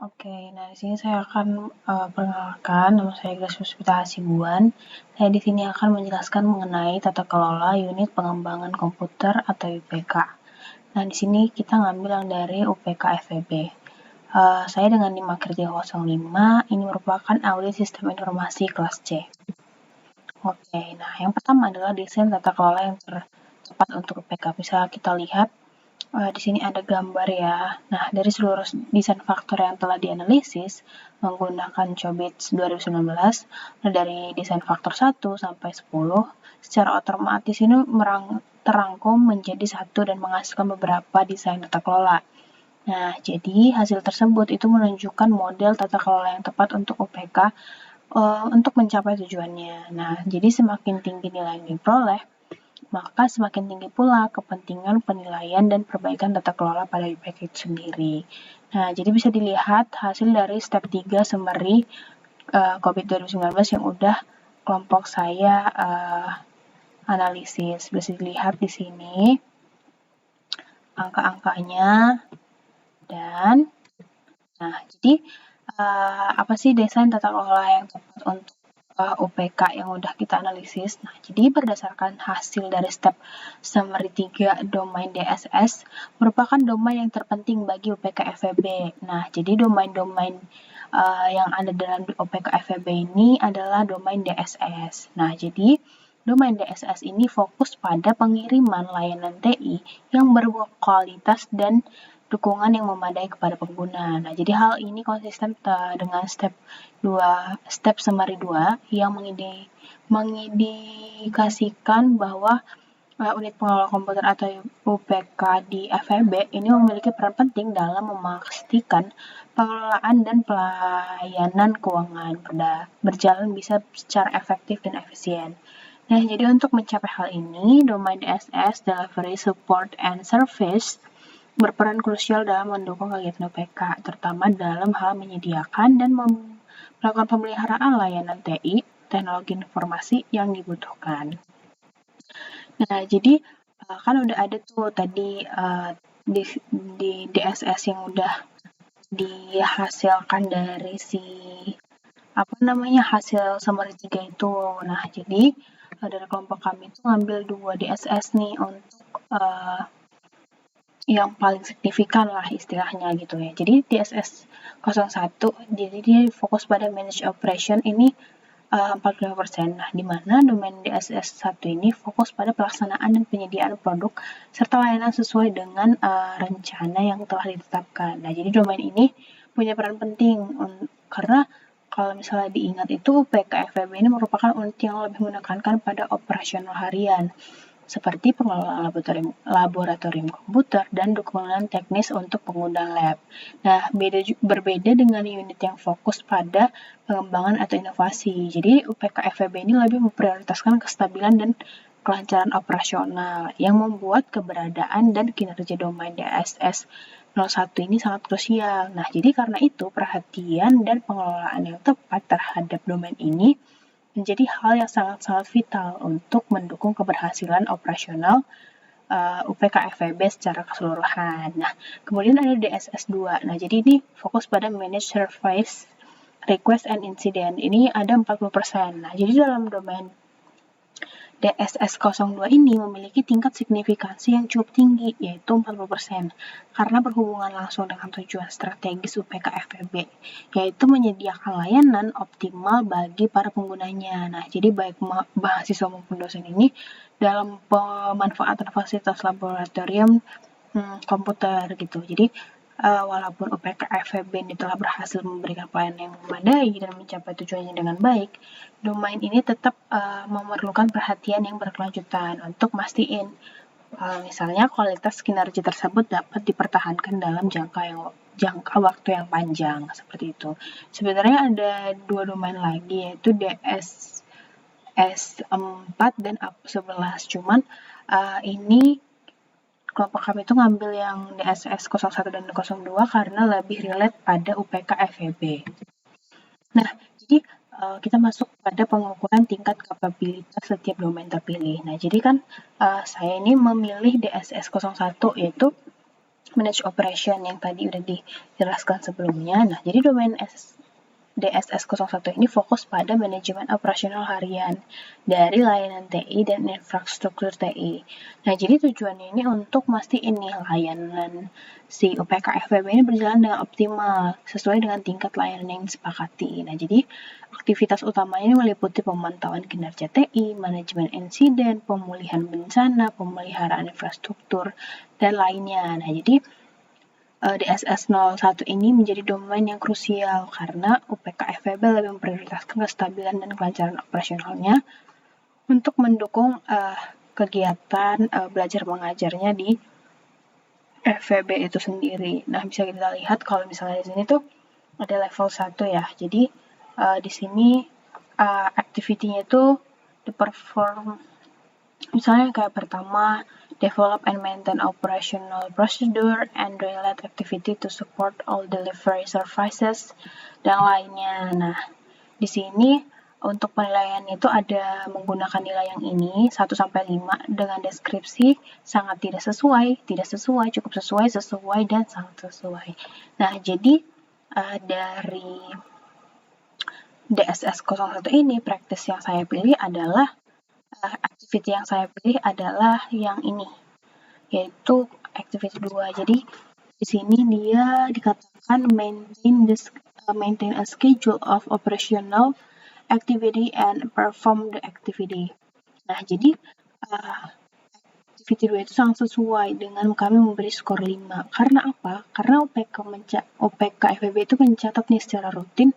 Oke, nah di sini saya akan perkenalkan, nama saya Grace Puspita Hasibuan. Saya di sini akan menjelaskan mengenai tata kelola unit pengembangan komputer atau UPK. Nah, di sini kita ngambil yang dari UPK FEB. Saya dengan NIM akhir 305, ini merupakan audit sistem informasi kelas C. Oke, nah yang pertama adalah desain tata kelola yang tepat untuk UPK. Bisa kita lihat di sini ada gambar ya. Nah, dari seluruh desain faktor yang telah dianalisis menggunakan COBITS 2019, dari desain faktor 1 sampai 10, secara otomatis ini terangkum menjadi satu dan menghasilkan beberapa desain tata kelola. Nah, jadi hasil tersebut itu menunjukkan model tata kelola yang tepat untuk UPK untuk mencapai tujuannya. Nah, jadi semakin tinggi nilai yang diperoleh, maka semakin tinggi pula kepentingan penilaian dan perbaikan tata kelola pada UPK itu sendiri. Nah, jadi bisa dilihat hasil dari step 3 summary COVID 2019 yang udah kelompok saya analisis. Bisa dilihat di sini angka-angkanya dan nah, jadi apa sih desain tata kelola yang tepat untuk UPK yang udah kita analisis. Nah, jadi berdasarkan hasil dari step summary 3 domain DSS merupakan domain yang terpenting bagi UPK FEB. Nah, jadi domain-domain yang ada dalam UPK FEB ini adalah domain DSS. Nah, jadi domain DSS ini fokus pada pengiriman layanan TI yang berkualitas dan dukungan yang memadai kepada pengguna. Nah, jadi hal ini konsisten dengan step summary 2 yang mengindikasikan bahwa unit pengelola komputer atau UPK di FEB ini memiliki peran penting dalam memastikan pengelolaan dan pelayanan keuangan berjalan bisa secara efektif dan efisien. Nah, jadi untuk mencapai hal ini, domain DSS, Delivery, Support, and Service berperan krusial dalam mendukung kegiatan UPK, terutama dalam hal menyediakan dan melakukan pemeliharaan layanan TI, teknologi informasi yang dibutuhkan. Nah, jadi kan udah ada tuh tadi di DSS yang udah dihasilkan dari hasil summary 3 itu. Nah, jadi dari kelompok kami itu ngambil 2 DSS nih untuk yang paling signifikan lah istilahnya gitu ya. Jadi DSS 01, jadi dia fokus pada manage operation ini 45%. Nah, di mana domain DSS 1 ini fokus pada pelaksanaan dan penyediaan produk serta layanan sesuai dengan rencana yang telah ditetapkan. Nah, jadi domain ini punya peran penting karena kalau misalnya diingat itu PKFEB ini merupakan unit yang lebih menekankan pada operasional harian seperti pengelolaan laboratorium komputer dan dukungan teknis untuk penggunaan lab. Nah, berbeda dengan unit yang fokus pada pengembangan atau inovasi. Jadi, UPK FEB ini lebih memprioritaskan kestabilan dan kelancaran operasional yang membuat keberadaan dan kinerja domain DSS 01 ini sangat krusial. Nah, jadi karena itu perhatian dan pengelolaan yang tepat terhadap domain ini menjadi hal yang sangat-sangat vital untuk mendukung keberhasilan operasional UPK FEB secara keseluruhan. Nah, kemudian ada DSS 2. Nah, jadi ini fokus pada manage service, request and incident. Ini ada 40%. Nah, jadi dalam domain DSS 02 ini memiliki tingkat signifikansi yang cukup tinggi, yaitu 40%, karena berhubungan langsung dengan tujuan strategis UPK FEB, yaitu menyediakan layanan optimal bagi para penggunanya. Nah, jadi baik mahasiswa maupun dosen ini dalam pemanfaatan fasilitas laboratorium komputer gitu. Jadi walaupun UPK FEB ini telah berhasil memberikan pelayanan yang memadai dan mencapai tujuannya dengan baik, domain ini tetap memerlukan perhatian yang berkelanjutan untuk mastiin misalnya kualitas kinerja tersebut dapat dipertahankan dalam jangka waktu yang panjang seperti itu. Sebenarnya ada 2 domain lagi yaitu DSS4 dan AP11. Cuman ini kelompok kami itu ngambil yang DSS 01 dan 02 karena lebih relate pada UPK FEB. Nah, jadi kita masuk pada pengukuran tingkat kapabilitas setiap domain terpilih. Nah, jadi kan saya ini memilih DSS 01 yaitu manage operation yang tadi udah dijelaskan sebelumnya. Nah, jadi domain DSS 01 ini fokus pada manajemen operasional harian dari layanan TI dan infrastruktur TI. Nah, jadi tujuannya ini untuk mastiin nih layanan si UPK FWB ini berjalan dengan optimal sesuai dengan tingkat layanan yang disepakati. Nah, jadi aktivitas utamanya ini meliputi pemantauan kinerja TI, manajemen insiden, pemulihan bencana, pemeliharaan infrastruktur, dan lainnya. Nah, jadi DSS 01 ini menjadi domain yang krusial karena UPK FWB lebih memprioritaskan kestabilan dan kelancaran operasionalnya untuk mendukung kegiatan belajar mengajarnya di FWB itu sendiri. Nah, bisa kita lihat kalau misalnya di sini tuh ada level 1 ya. Jadi di sini activity-nya itu di-perform misalnya kayak pertama, develop and maintain operational procedure and related activity to support all delivery services, dan lainnya. Nah, di sini untuk penilaian itu ada menggunakan nilai yang ini 1-5 dengan deskripsi sangat tidak sesuai, cukup sesuai, dan sangat sesuai. Nah, jadi dari DSS 01 ini, praktis yang saya pilih adalah activity yang saya pilih adalah yang ini, yaitu activity 2. Jadi di sini dia dikatakan maintain a schedule of operational activity and perform the activity. Nah, jadi activity 2 itu sangat sesuai dengan kami memberi skor 5. Karena apa? Karena UPK FWB itu mencatat nih secara rutin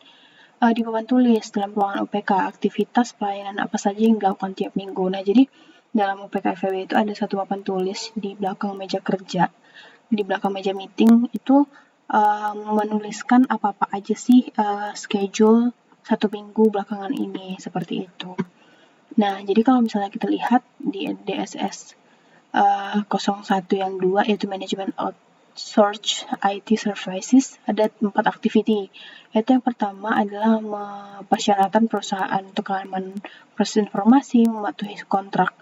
di papan tulis dalam ruangan UPK aktivitas pelayanan apa saja yang dilakukan tiap minggu. Nah, jadi dalam UPK FWB itu ada satu papan tulis di belakang meja kerja, di belakang meja meeting itu menuliskan apa-apa aja sih schedule 1 minggu belakangan ini, seperti itu. Nah, jadi kalau misalnya kita lihat di DSS 01 yang 2 yaitu manajemen Search IT Services, ada 4 activity. Yaitu yang pertama adalah persyaratan perusahaan untuk keamanan proses informasi, mematuhi kontrak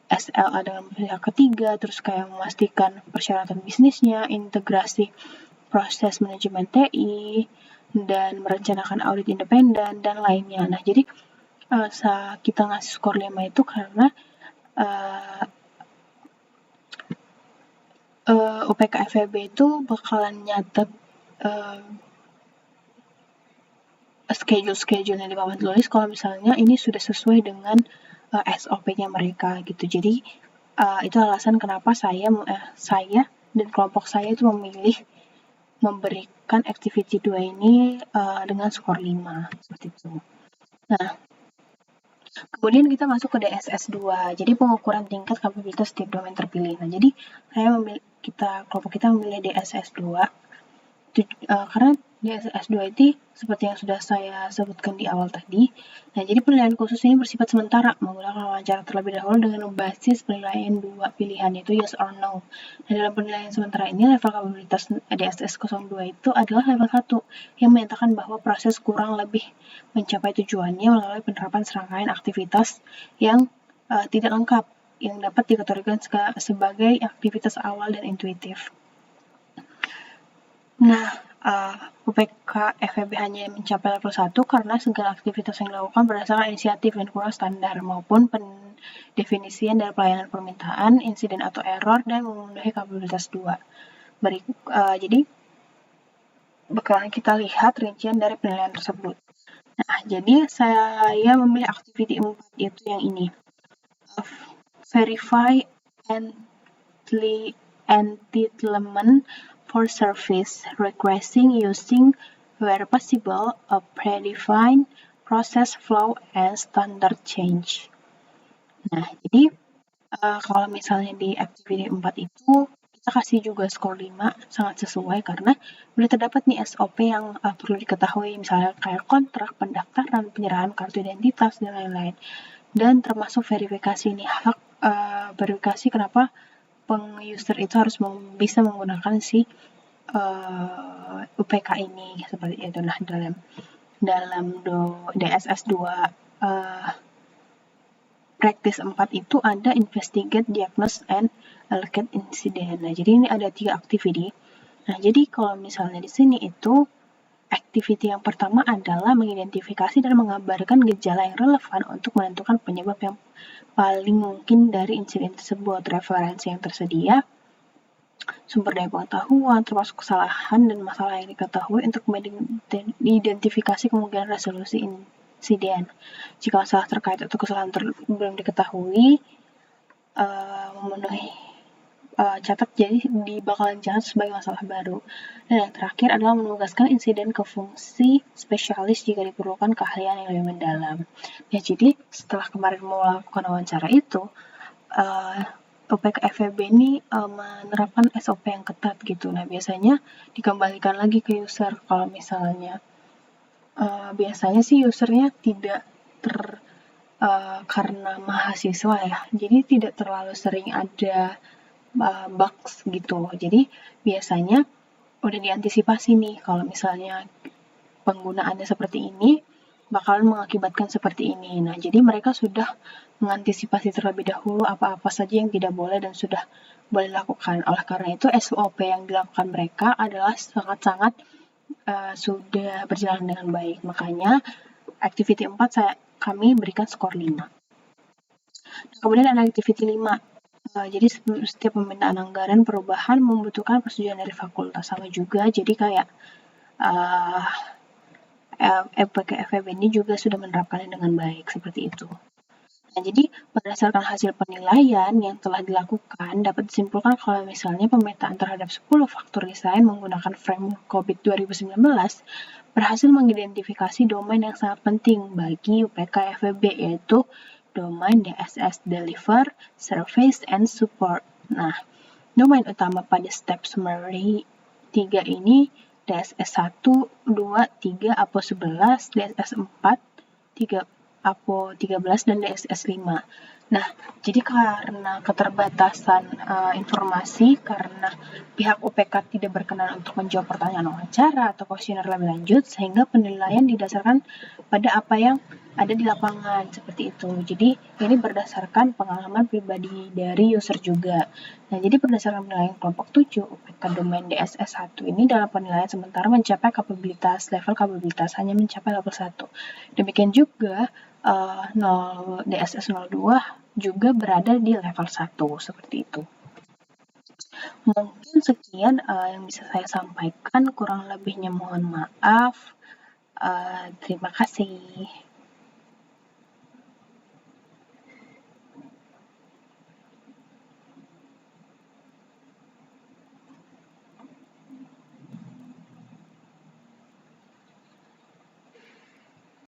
SLA dengan pihak ketiga, terus kayak memastikan persyaratan bisnisnya, integrasi proses manajemen TI, dan merencanakan audit independen, dan lainnya. Nah, jadi kita ngasih skor 5 itu karena UPK FWB itu bakalan nyatet schedule yang di papan tulis kalau misalnya ini sudah sesuai dengan SOP-nya mereka gitu. Jadi itu alasan kenapa saya dan kelompok saya itu memilih memberikan activity 2 ini dengan skor 5 seperti itu. Nah, kemudian kita masuk ke DSS 2. Jadi pengukuran tingkat kapabilitas setiap domain terpilih. Nah, jadi kelompok kita memilih DSS 2 karena DSS 2 itu seperti yang sudah saya sebutkan di awal tadi. Nah, jadi penilaian khusus ini bersifat sementara, menggunakan wawancara terlebih dahulu dengan basis penilaian 2 pilihan, yaitu yes or no. Nah, dalam penilaian sementara ini, level kapabilitas DSS 02 itu adalah level 1, yang menyatakan bahwa proses kurang lebih mencapai tujuannya melalui penerapan serangkaian aktivitas yang tidak lengkap, yang dapat dikategorikan sebagai aktivitas awal dan intuitif. Nah, UPK FWB hanya mencapai level 1 karena segala aktivitas yang dilakukan berdasarkan inisiatif dan kurang standar maupun pendefinisian dari pelayanan permintaan, insiden atau error, dan memenuhi kapabilitas 2. Jadi, bakalan kita lihat rincian dari penilaian tersebut. Nah, jadi saya memilih activity 4, yaitu yang ini. Verify entitlement for service requesting using, where possible, a predefined process flow and standard change. Nah, jadi kalau misalnya di activity 4 itu kita kasih juga skor 5, sangat sesuai karena sudah terdapat nih SOP yang perlu diketahui, misalnya kayak kontrak, pendaftaran, penyerahan kartu identitas, dan lain-lain. Dan termasuk verifikasi nih, hak verifikasi kenapa peng-user itu harus bisa menggunakan si UPK ini, seperti itu. Nah, dalam DSS 2 practice 4 itu ada investigate, diagnose, and allocate incident. Nah, jadi ini ada 3 activity. Nah, jadi kalau misalnya di sini itu activity yang pertama adalah mengidentifikasi dan mengabarkan gejala yang relevan untuk menentukan penyebab yang paling mungkin dari insiden tersebut, referensi yang tersedia, sumber daya pengetahuan, termasuk kesalahan dan masalah yang diketahui untuk mengidentifikasi kemungkinan resolusi insiden. Jika masalah terkait atau kesalahan belum diketahui, memenuhi catat, jadi bakalan catat sebagai masalah baru. Dan yang terakhir adalah menugaskan insiden ke fungsi spesialis jika diperlukan keahlian yang lebih mendalam. Ya, jadi setelah kemarin melakukan wawancara itu, UPK FEB ini menerapkan SOP yang ketat gitu. Nah, biasanya dikembalikan lagi ke user kalau misalnya biasanya sih usernya tidak karena mahasiswa ya, jadi tidak terlalu sering ada bugs gitu. Jadi biasanya udah diantisipasi nih kalau misalnya penggunaannya seperti ini bakalan mengakibatkan seperti ini. Nah, jadi mereka sudah mengantisipasi terlebih dahulu apa-apa saja yang tidak boleh dan sudah boleh dilakukan. Oleh karena itu, SOP yang dilakukan mereka adalah sangat-sangat sudah berjalan dengan baik. Makanya, activity 4 kami berikan skor 5. Kemudian ada activity 5. Jadi setiap permintaan anggaran perubahan membutuhkan persetujuan dari fakultas, sama juga. Jadi kayak FEB ini juga sudah menerapkannya dengan baik seperti itu. Nah, jadi berdasarkan hasil penilaian yang telah dilakukan, dapat disimpulkan kalau misalnya pemetaan terhadap 10 faktor desain menggunakan framework COVID 2019 berhasil mengidentifikasi domain yang sangat penting bagi UPK FEB, yaitu domain DSS Deliver, Service, and Support. Nah, domain utama pada step summary 3 ini DSS 1, 2, 3, APO 11, DSS 4, 3, APO 13, dan DSS 5. Nah, jadi karena keterbatasan informasi, karena pihak UPK tidak berkenan untuk menjawab pertanyaan wawancara atau kuesioner lebih lanjut, sehingga penilaian didasarkan pada apa yang ada di lapangan, seperti itu. Jadi, ini berdasarkan pengalaman pribadi dari user juga. Nah, jadi berdasarkan penilaian kelompok 7, UPK domain DSS 1 ini dalam penilaian sementara mencapai level kapabilitas hanya mencapai level 1. Demikian juga DSS 02 juga berada di level 1, seperti itu. Mungkin sekian yang bisa saya sampaikan, kurang lebihnya mohon maaf. Terima kasih.